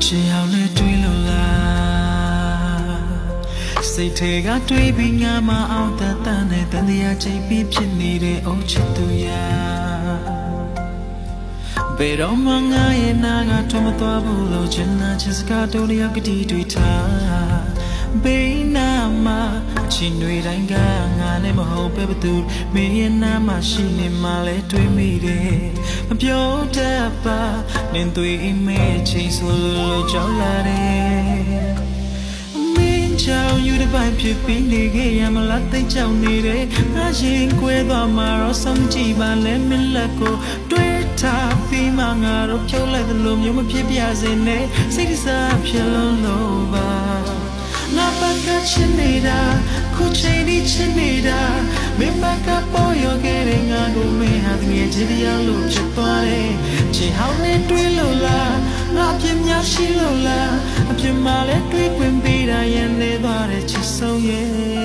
ချစ်အောင်နဲ့တွေ့လို့လားစိတ်ထဲကတွေးပြီးငါမအောင်တတ်တဲ့တန်တရားချိန်ပြီးဖြစ်နေတဲ့အုတ်ချစ်သူရာဘယ်တော့မှငါရဲ့နာကထွမသွားဘူးလို့ချင်တာချစ်စကားတို့လည်းကတိတွေထားဘေးနာမှာချင်တွေတိုင်းကငါနဲ့မဟုတ်ပဲဘသူမင်းရဲ့နာမရှိနေမှလဲတွေးမိတယ်မပြောတတ်ပါနင်တွေအိမ်မဲချိန်ဆိုလို့ကြောက်လာတယ်မင်းကြောင့်ယူတဲ့ပိုင်းဖြစ်ပြီးနေခဲ့ရမလားသိကြောက်နေတယ်ငါရင်ကွဲသွားမှာတော့ဆုံးကြည့်ပါလဲမင်းလက်ကိုတွေးထားပြီးမှငါတို့ဖြုတ်လိုက်သလိုမျိုးမဖြစ်ပြစေနဲ့စိတ်စားဖြစ်လုံးလို့ပါနာဘကချင်နေတာခုချိန်ဒီချင်နေတာမင်းဘကပေါ်ရခဲ့တဲ့ငါကိုမင်းဟာတကယ်ချစ်တရားလို့ဖြစ်သွားတယ်ချစ်ဟောင်းနဲ့တွေ့လို့လားငါအပြစ်များရှိလို့လားအပြစ်မှလည်းတွေ့ခွင့်ပေးတာရန်နေသွားတဲ့ချစ်ဆုံးရဲ့